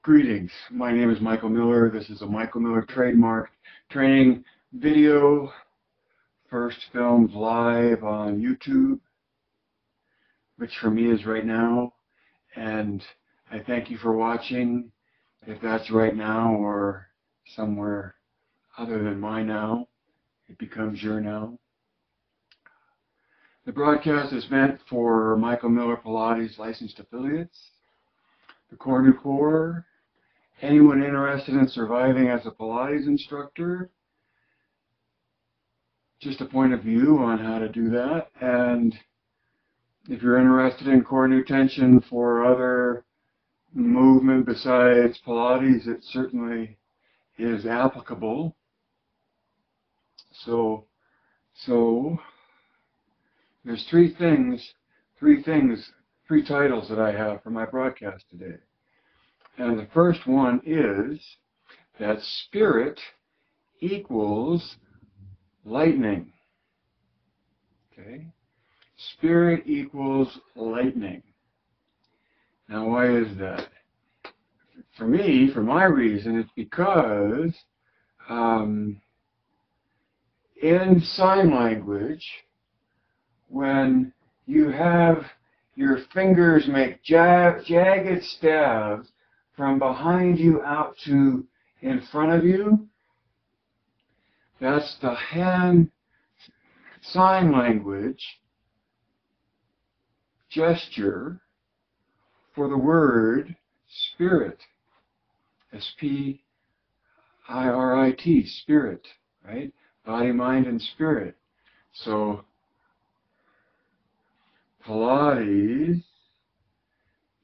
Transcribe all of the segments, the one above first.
Greetings, my name is Michael Miller. This is a Michael Miller trademark training video, first filmed live on YouTube, which for me is right now, and I thank you for watching, if that's right now or somewhere other than my now. It becomes your now. The broadcast is meant for Michael Miller Pilates licensed affiliates, the Core New Core, anyone interested in surviving as a Pilates instructor, just a point of view on how to do that. And if you're interested in core new tension for other movement besides Pilates, it certainly is applicable. So there's three titles that I have for my broadcast today. And the first one is that spirit equals lightning. Okay? Spirit equals lightning. Now, why is that? For me, for my reason, it's because in sign language, when you have your fingers make jagged stabs from behind you out to in front of you, that's the hand sign language gesture for the word spirit. S-P-I-R-I-T, spirit, right? Body, mind, and spirit. So Pilates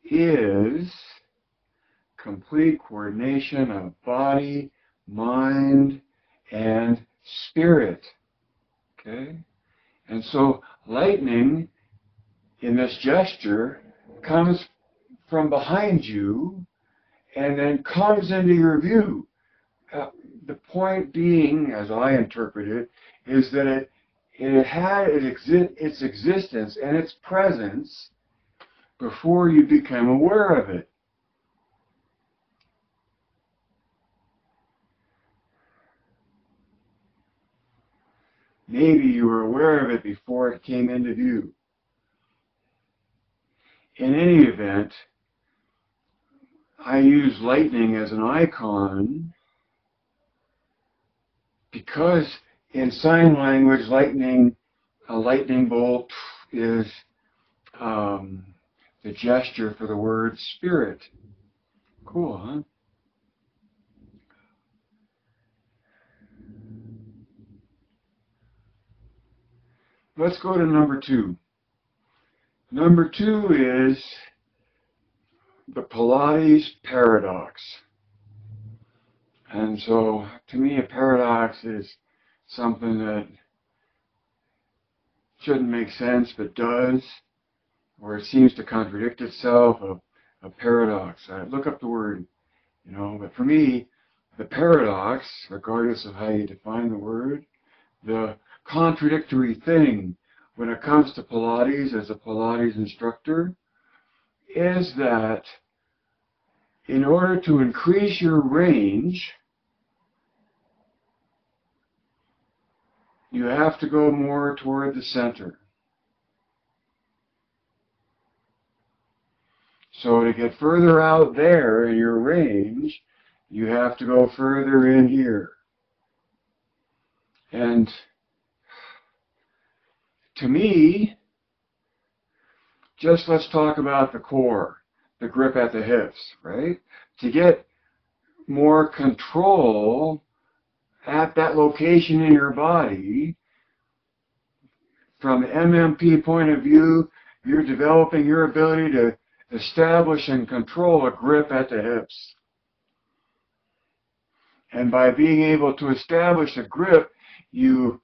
is complete coordination of body, mind, and spirit. Okay? And so lightning in this gesture comes from behind you and then comes into your view. The point being, as I interpret it, is that it had its existence and its presence before you became aware of it. Maybe you were aware of it before it came into view. In any event, I use lightning as an icon because in sign language, a lightning bolt is the gesture for the word spirit. Cool, huh? Let's go to number two. Number two is the Pilates paradox. And so, to me, a paradox is something that shouldn't make sense, but does, or it seems to contradict itself, a paradox. I look up the word, but for me, the paradox, regardless of how you define the word, the contradictory thing when it comes to Pilates as a Pilates instructor is that in order to increase your range, you have to go more toward the center. So to get further out there in your range, you have to go further in here. And to me, just let's talk about the core, the grip at the hips, right? To get more control at that location in your body, from the MMP point of view, you're developing your ability to establish and control a grip at the hips. And by being able to establish a grip, you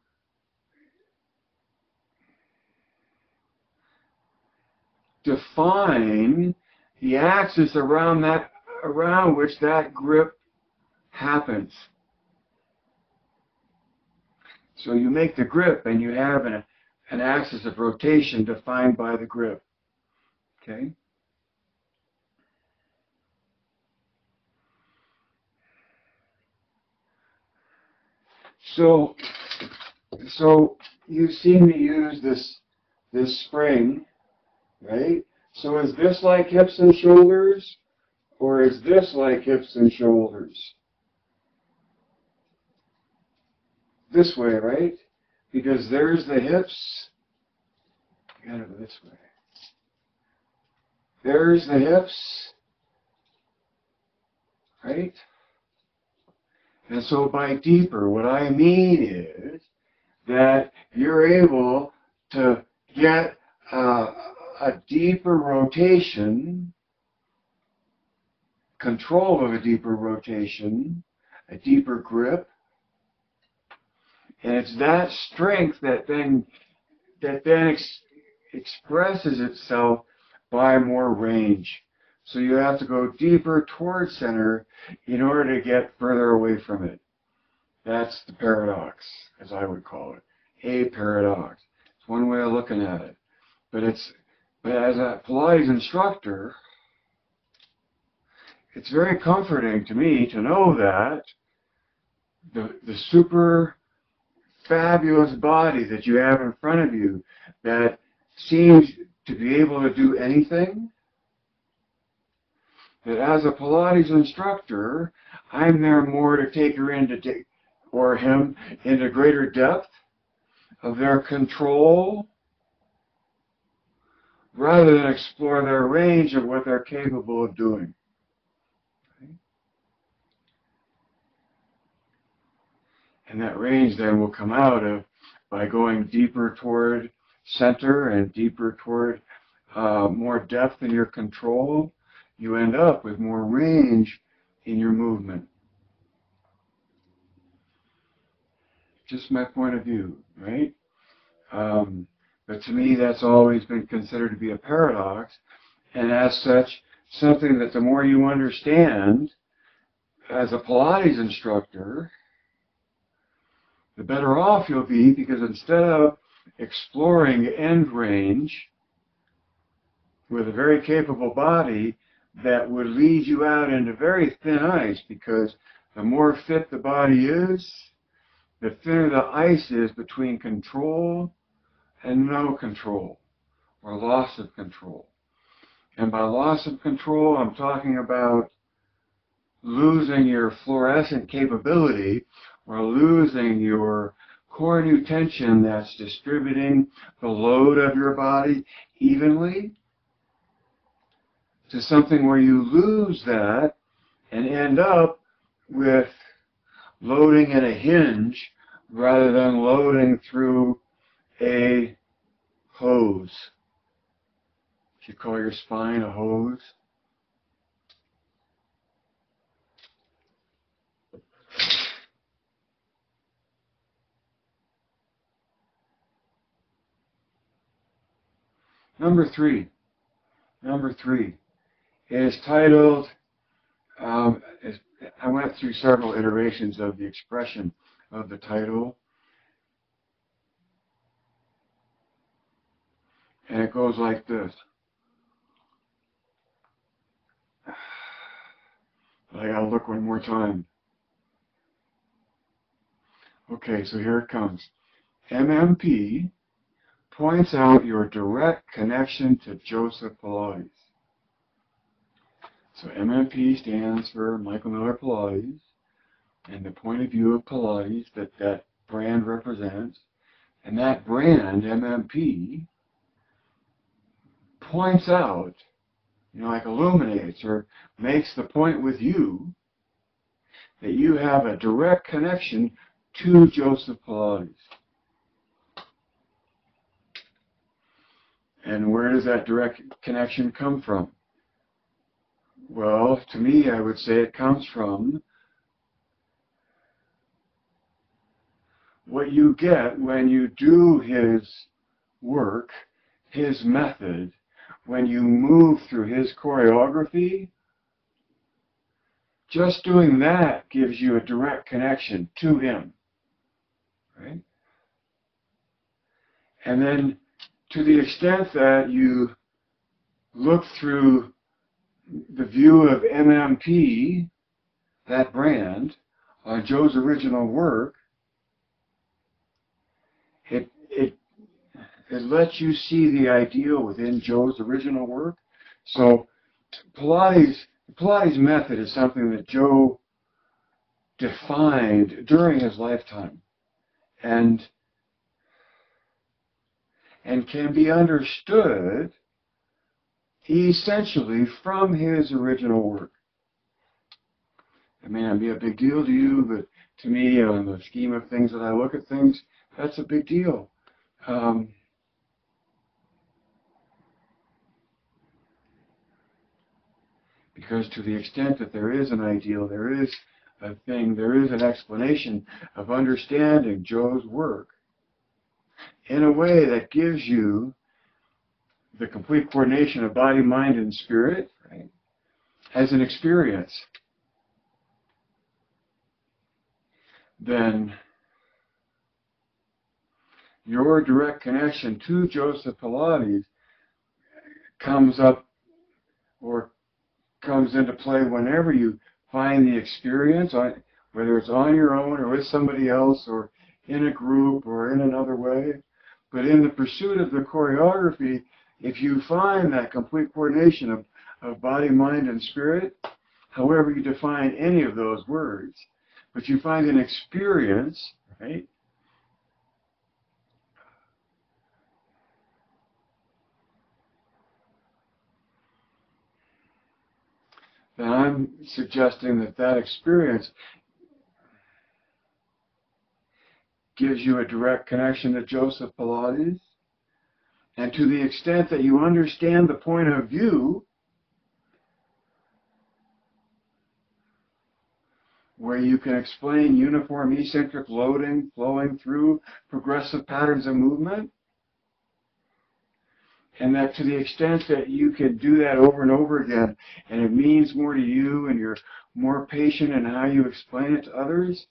define the axis around which that grip happens. So you make the grip and you have an axis of rotation defined by the grip. Okay? So, so you see me use this spring, right? So is this like hips and shoulders, or is this like hips and shoulders? This way, right? Because there's the hips. You gotta go this way. There's the hips, right? And so by deeper, what I mean is that you're able to get a deeper rotation, control of a deeper rotation, a deeper grip, and it's that strength that then expresses itself by more range. So you have to go deeper towards center in order to get further away from it. That's the paradox, as I would call it. A paradox. It's one way of looking at it. But as a Pilates instructor, it's very comforting to me to know that the super fabulous body that you have in front of you that seems to be able to do anything, that as a Pilates instructor, I'm there more to take her into, or him, into greater depth of their control, rather than explore their range of what they're capable of doing. Okay? And that range then will come out of by going deeper toward center and deeper toward more depth in your control. You end up with more range in your movement. Just my point of view, right? But to me, that's always been considered to be a paradox, and as such, something that the more you understand as a Pilates instructor, the better off you'll be, because instead of exploring end range with a very capable body that would lead you out into very thin ice, because the more fit the body is, the thinner the ice is between control and no control, or loss of control. And by loss of control, I'm talking about losing your fluorescent capability, or losing your core new tension that's distributing the load of your body evenly, to something where you lose that and end up with loading in a hinge rather than loading through a hose. If you call your spine a hose. Number three is titled, I went through several iterations of the expression of the title, and it goes like this. I gotta look one more time. Okay, so here it comes. MMP points out your direct connection to Joseph Pilates. So MMP stands for Michael Miller Pilates, and the point of view of Pilates that brand represents. And that brand, MMP, points out, like illuminates or makes the point with you that you have a direct connection to Joseph Pilates. And where does that direct connection come from? Well, to me, I would say it comes from what you get when you do his work, his method, when you move through his choreography. Just doing that gives you a direct connection to him, right? And then to the extent that you look through the view of MMP, that brand, on Joe's original work, it lets you see the ideal within Joe's original work. So Pilates method is something that Joe defined during his lifetime, and can be understood essentially from his original work. It may not be a big deal to you, but to me, in the scheme of things that I look at things, that's a big deal. Because to the extent that there is an ideal, there is a thing, there is an explanation of understanding Joe's work in a way that gives you the complete coordination of body, mind, and spirit, right, as an experience, then your direct connection to Joseph Pilates comes up or comes into play whenever you find the experience, whether it's on your own or with somebody else or in a group or in another way. But in the pursuit of the choreography, if you find that complete coordination of body, mind, and spirit, however you define any of those words, but you find an experience, right? Then I'm suggesting that that experience gives you a direct connection to Joseph Pilates. And to the extent that you understand the point of view where you can explain uniform eccentric loading flowing through progressive patterns of movement, and that to the extent that you can do that over and over again, and it means more to you and you're more patient in how you explain it to others,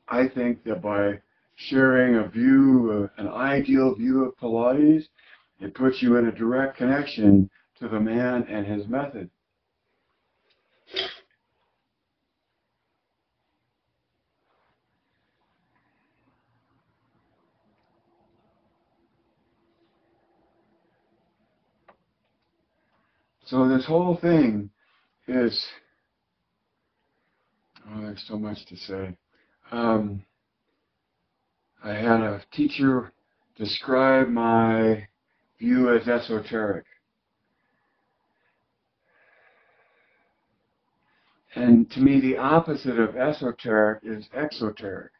I think that by sharing a view, an ideal view of Pilates, it puts you in a direct connection to the man and his method. So this whole thing is, oh, there's so much to say. I had a teacher describe my view as esoteric. And to me, the opposite of esoteric is exoteric,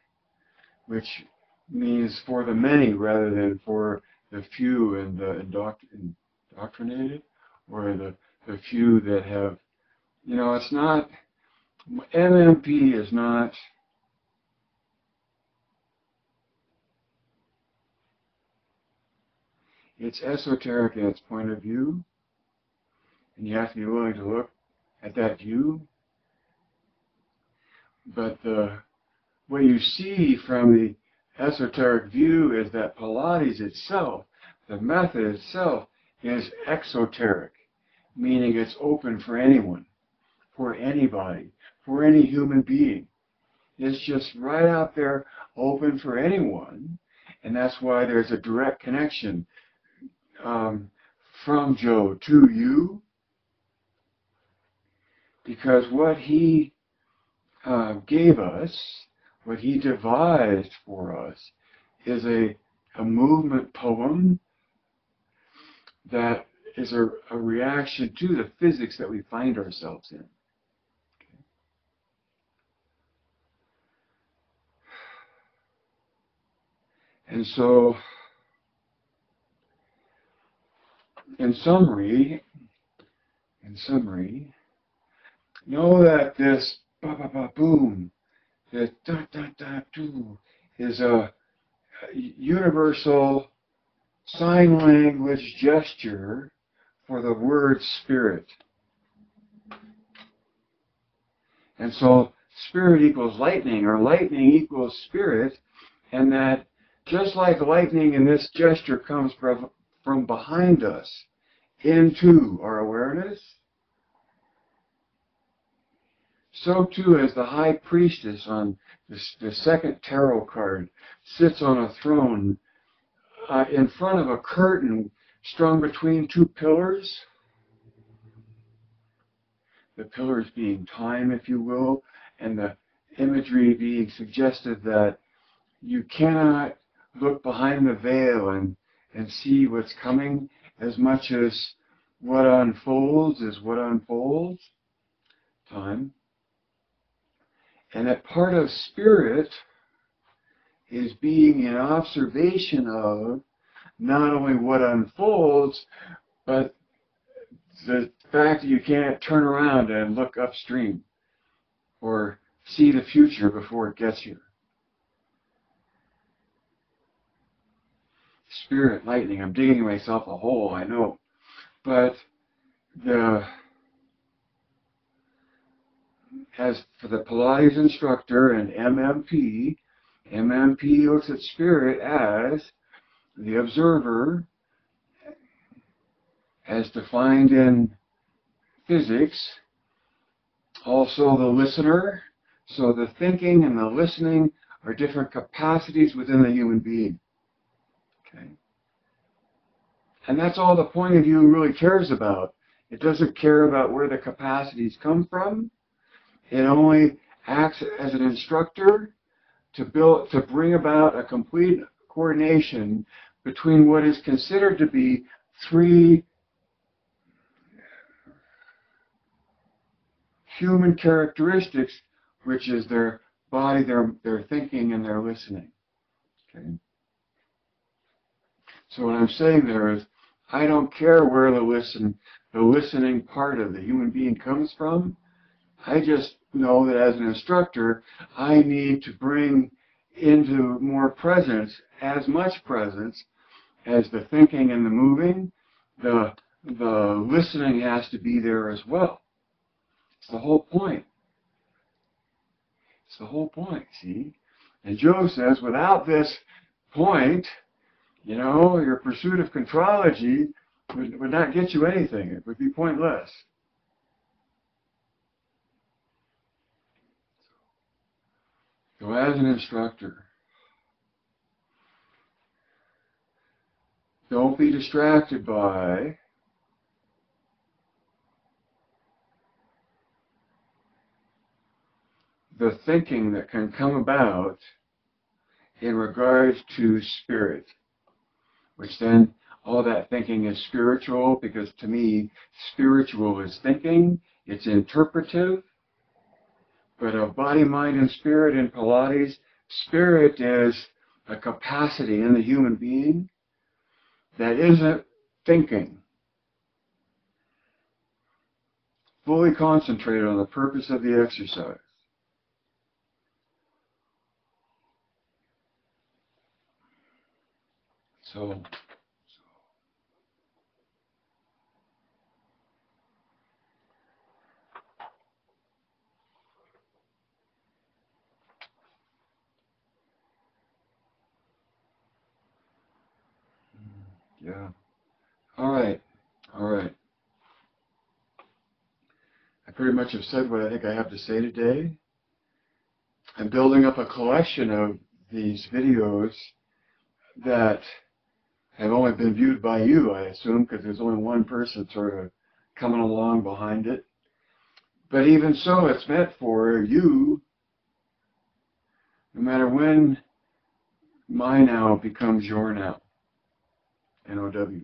which means for the many rather than for the few and the indoctrinated, or the few that have, it's not, MMP is not, it's esoteric in its point of view, and you have to be willing to look at that view. But what you see from the esoteric view is that Pilates itself, the method itself, is exoteric, meaning it's open for anyone, for anybody, for any human being. It's just right out there, open for anyone, and that's why there's a direct connection from Joe to you, because what he gave us, what he devised for us, is a movement poem that is a reaction to the physics that we find ourselves in. Okay. And so, in summary, know that this ba-ba-ba-boom, this da-da-da-doo, is a universal sign language gesture for the word spirit. And so spirit equals lightning, or lightning equals spirit, and that just like lightning in this gesture comes from behind us into our awareness, so too as the high priestess on the second tarot card sits on a throne in front of a curtain strung between two pillars. The pillars being time, if you will, and the imagery being suggested that you cannot look behind the veil and see what's coming as much as what unfolds is what unfolds. Time. And that part of spirit is being in observation of not only what unfolds, but the fact that you can't turn around and look upstream or see the future before it gets here. Spirit, lightning, I'm digging myself a hole, I know. But as for the Pilates instructor and MMP, MMP looks at spirit as the observer, as defined in physics, also the listener. So the thinking and the listening are different capacities within the human being. Okay? And that's all the point of view really cares about. It doesn't care about where the capacities come from. It only acts as an instructor to bring about a complete coordination between what is considered to be three human characteristics, which is their body, their thinking, and their listening. Okay? So what I'm saying there is, I don't care where the listening part of the human being comes from. I just know that as an instructor, I need to bring into more presence, as much presence as the thinking and the moving. The listening has to be there as well. It's the whole point. It's the whole point, see? And Joe says, without this point, you know, your pursuit of contrology would not get you anything. It would be pointless. So as an instructor, don't be distracted by the thinking that can come about in regards to spirit, which then all that thinking is spiritual, because to me, spiritual is thinking, it's interpretive. But of body, mind, and spirit in Pilates, spirit is a capacity in the human being that isn't thinking. Fully concentrated on the purpose of the exercise. So yeah. All right. I pretty much have said what I think I have to say today. I'm building up a collection of these videos that have only been viewed by you, I assume, because there's only one person sort of coming along behind it. But even so, it's meant for you, no matter when my now becomes your now. N-O-W.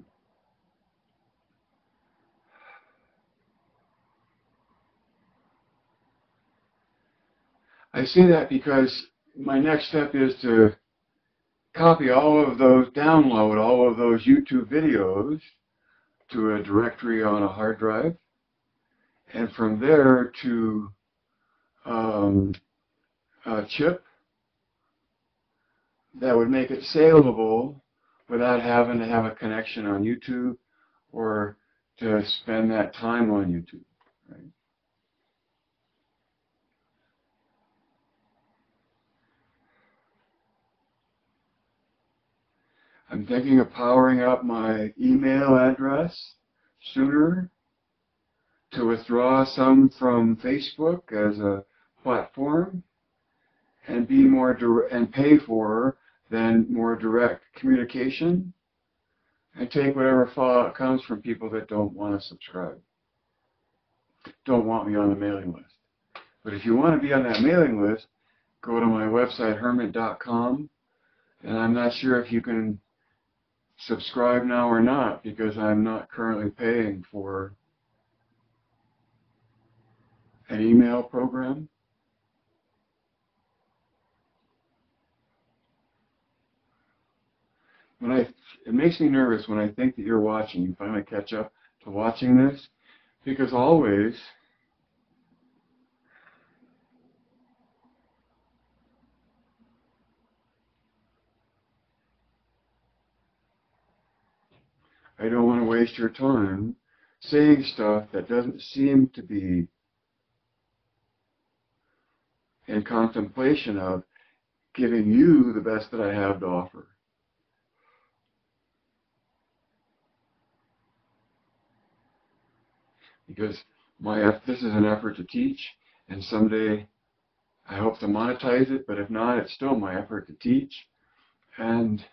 I say that because my next step is to download all of those YouTube videos to a directory on a hard drive, and from there to a chip that would make it saleable without having to have a connection on YouTube or to spend that time on YouTube. Right? I'm thinking of powering up my email address sooner to withdraw some from Facebook as a platform and be more and pay for then more direct communication, and take whatever comes from people that don't want to subscribe, don't want me on the mailing list. But if you want to be on that mailing list, go to my website, hermit.com, and I'm not sure if you can subscribe now or not, because I'm not currently paying for an email program. It makes me nervous when I think that you're watching, you finally catch up to watching this, because always I don't want to waste your time saying stuff that doesn't seem to be in contemplation of giving you the best that I have to offer. Because this is an effort to teach, and someday I hope to monetize it, but if not, it's still my effort to teach. And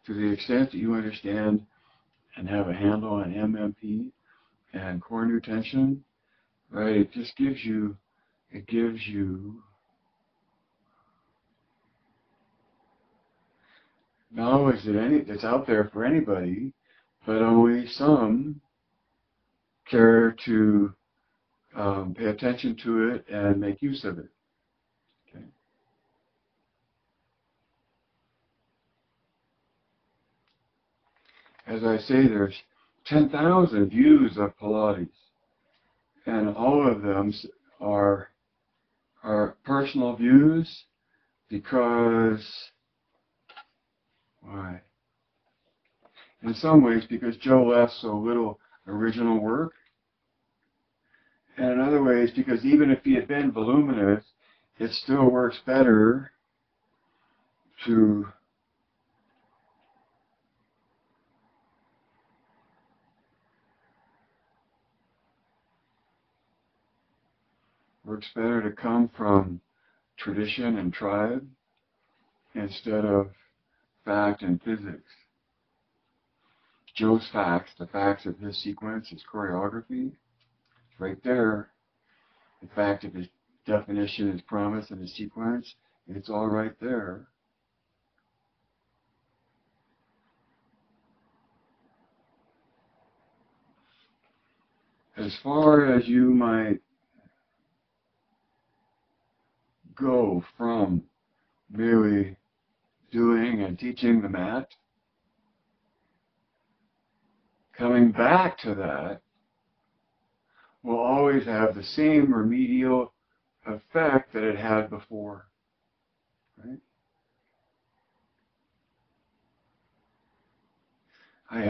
to the extent that you understand and have a handle on MMP and core new tension, right, it gives you knowledge that's out there for anybody, but only some care to pay attention to it and make use of it. Okay. As I say, there's 10,000 views of Pilates, and all of them are personal views, because why? In some ways, because Joe left so little original work, and in other ways, because even if he had been voluminous, it still works better to come from tradition and tribe instead of fact and physics. Joe's facts, the facts of his sequence, his choreography, right there. The fact of his definition, his promise, and his sequence, it's all right there. As far as you might go from merely doing and teaching the mat, coming back to that will always have the same remedial effect that it had before. Right? I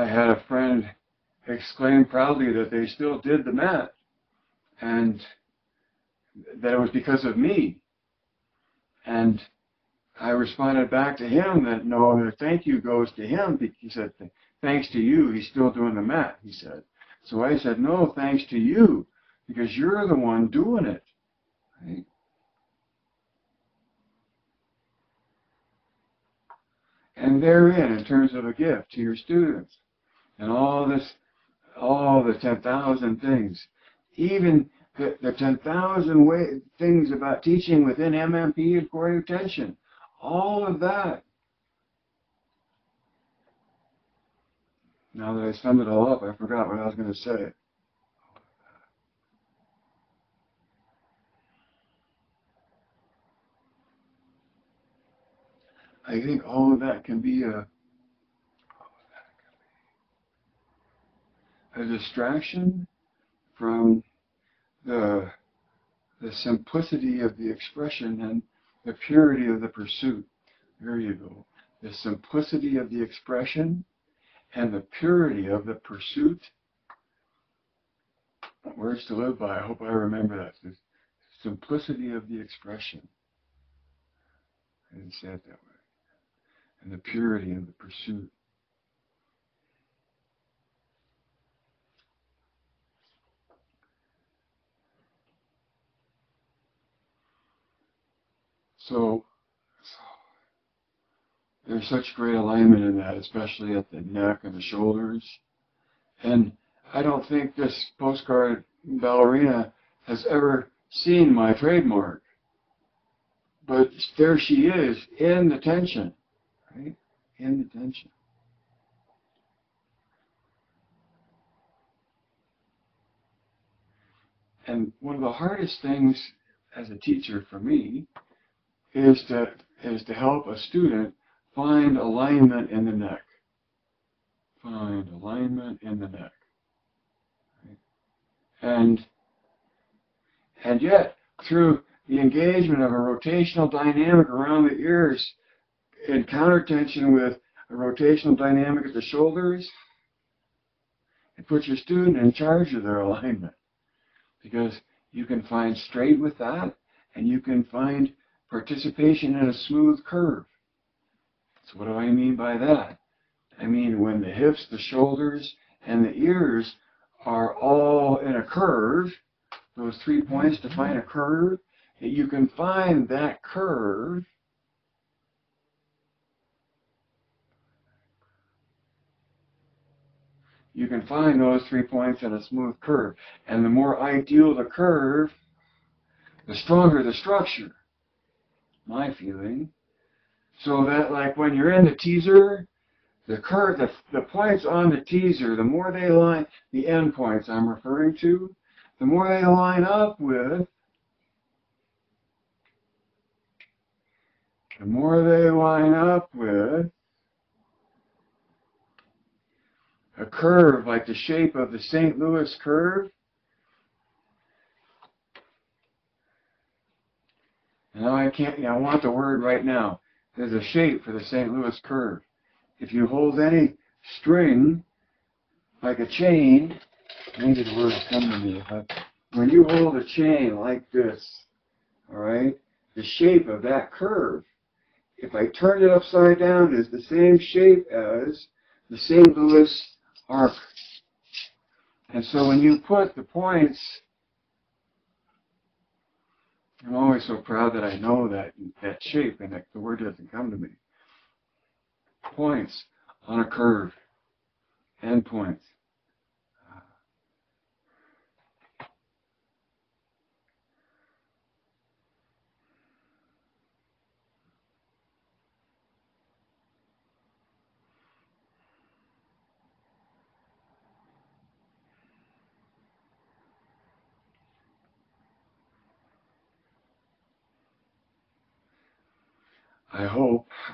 had a friend exclaim proudly that they still did the mat, and that it was because of me. And I responded back to him that no, the thank you goes to him. He said, thanks to you, he's still doing the mat, he said. So I said, no, thanks to you, because you're the one doing it. Right? And therein, in terms of a gift to your students, and all the 10,000 things, even the 10,000 things about teaching within MMP and core tension, all of that. Now that I summed it all up, I forgot what I was going to say. I think all of that can be a distraction from the simplicity of the expression and the purity of the pursuit. There you go. The simplicity of the expression and the purity of the pursuit. Words to live by. I hope I remember that. The simplicity of the expression can say it that way. And the purity of the pursuit. So there's such great alignment in that, especially at the neck and the shoulders. And I don't think this postcard ballerina has ever seen my trademark. But there she is, in the tension, right? In the tension. And one of the hardest things as a teacher for me is to help a student find alignment in the neck. Find alignment in the neck. Right? And yet, through the engagement of a rotational dynamic around the ears in countertension with a rotational dynamic at the shoulders, it puts your student in charge of their alignment. Because you can find straight with that, and you can find participation in a smooth curve. So what do I mean by that? I mean when the hips, the shoulders, and the ears are all in a curve, those 3 points define a curve, that you can find that curve you can find those 3 points in a smooth curve. And the more ideal the curve, the stronger the structure. My feeling. So that like when you're in the teaser, the curve, the points on the teaser, the more they line, the end points I'm referring to, the more they line up with, a curve like the shape of the St. Louis curve. And now I want the word right now. There's a shape for the St. Louis curve. If you hold any string, like a chain, maybe the word will come to me. When you hold a chain like this, all right, the shape of that curve, if I turn it upside down, is the same shape as the St. Louis arc. And so when you put the points, I'm always so proud that I know that shape, and the word doesn't come to me. Points on a curve, end points.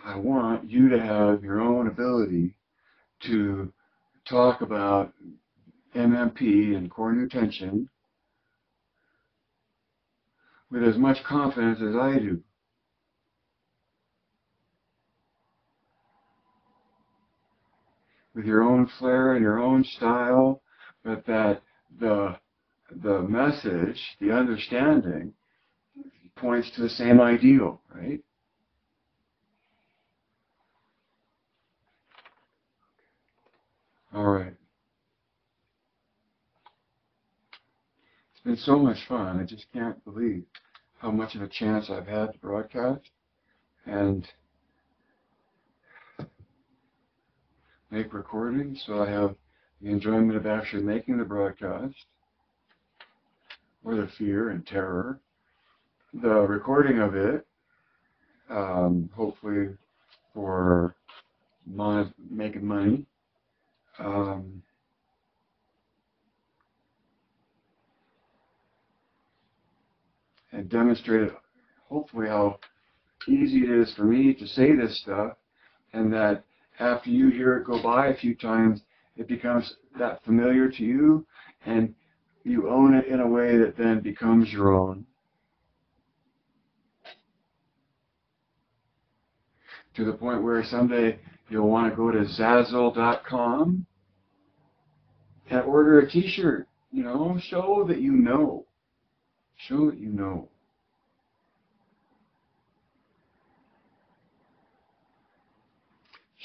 I want you to have your own ability to talk about MMP and core new tension with as much confidence as I do. With your own flair and your own style, but that the message, the understanding, points to the same ideal, right? All right. It's been so much fun. I just can't believe how much of a chance I've had to broadcast and make recordings. So I have the enjoyment of actually making the broadcast, or the fear and terror, the recording of it, hopefully for making money, and demonstrated hopefully how easy it is for me to say this stuff, and that after you hear it go by a few times, it becomes that familiar to you, and you own it in a way that then becomes your own. To the point where someday you'll want to go to Zazzle.com and order a t-shirt, show that you know. Show that you know.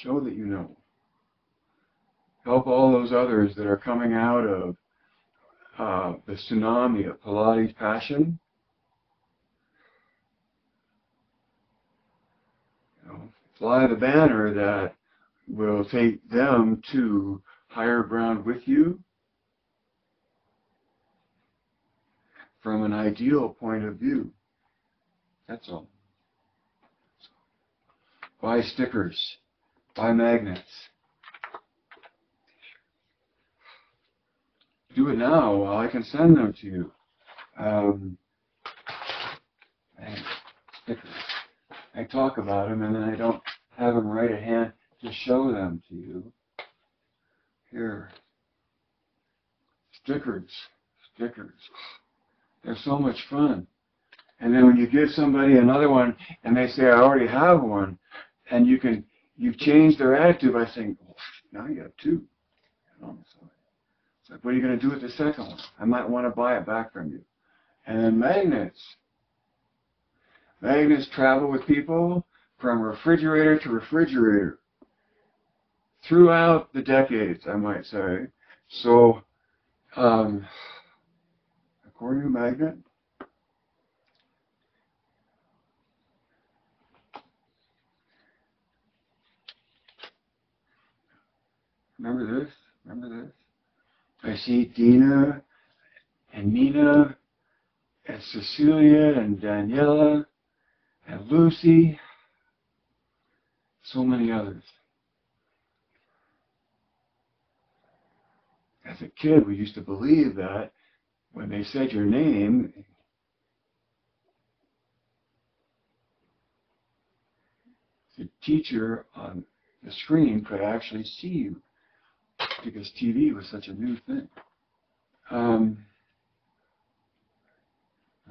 Show that you know. Help all those others that are coming out of the tsunami of Pilates passion. You know, fly the banner that will take them to higher ground with you from an ideal point of view. That's all. Buy stickers. Buy magnets. Do it now. I can send them to you. Stickers. I talk about them and then I don't have them right at hand to show them to you. Here. Stickers. Stickers. They're so much fun. And then when you give somebody another one and they say, I already have one, and you've changed their attitude by saying, oh, now you have two. You know, so it's like, what are you going to do with the second one? I might want to buy it back from you. And then magnets. Magnets travel with people from refrigerator to refrigerator throughout the decades, I might say. So, according to magnet, remember this? Remember this? I see Dina and Nina and Cecilia and Daniela and Lucy, so many others. As a kid, we used to believe that when they said your name, the teacher on the screen could actually see you, because TV was such a new thing. All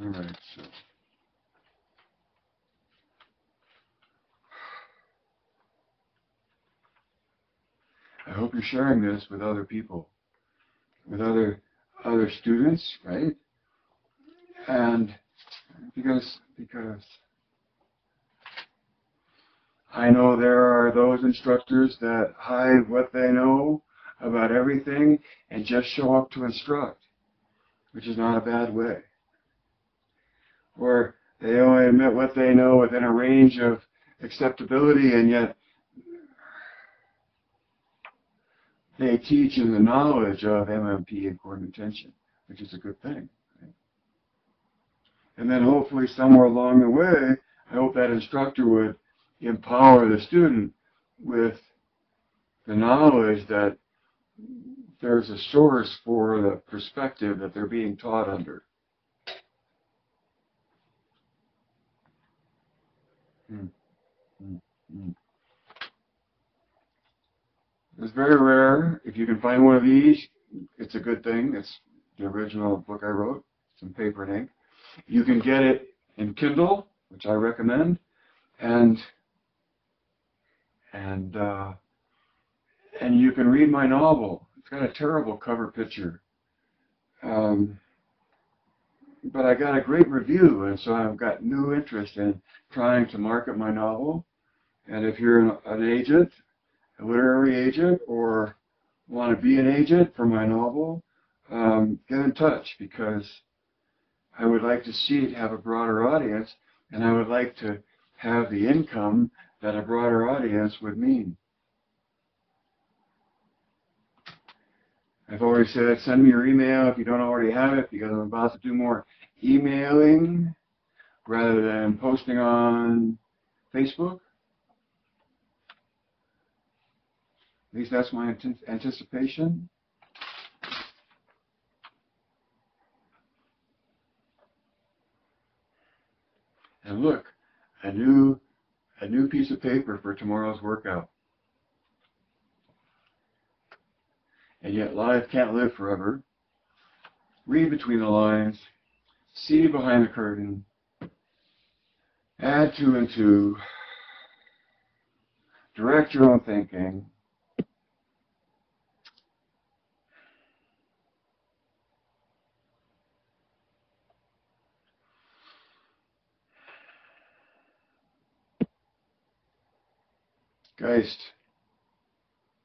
right, so I hope you're sharing this with other people, with other students, right? And because I know there are those instructors that hide what they know about everything and just show up to instruct, which is not a bad way. Or they only admit what they know within a range of acceptability, and yet they teach in the knowledge of MMP and coordinate attention, which is a good thing. Right? And then hopefully somewhere along the way, I hope that instructor would empower the student with the knowledge that there's a source for the perspective that they're being taught under. It's very rare. If you can find one of these, it's a good thing. It's the original book I wrote. It's in paper and ink. You can get it in Kindle, which I recommend, and you can read my novel. It's got a terrible cover picture. But I got a great review, and so I've got new interest in trying to market my novel. And if you're an agent, a literary agent, or want to be an agent for my novel, get in touch, because I would like to see it have a broader audience, and I would like to have the income that a broader audience would mean. I've already said, send me your email if you don't already have it, because I'm about to do more emailing rather than posting on Facebook. At least that's my anticipation. And look, a new piece of paper for tomorrow's workout. And yet life can't live forever. Read between the lines. See behind the curtain. Add 2 and 2. Direct your own thinking. Geist.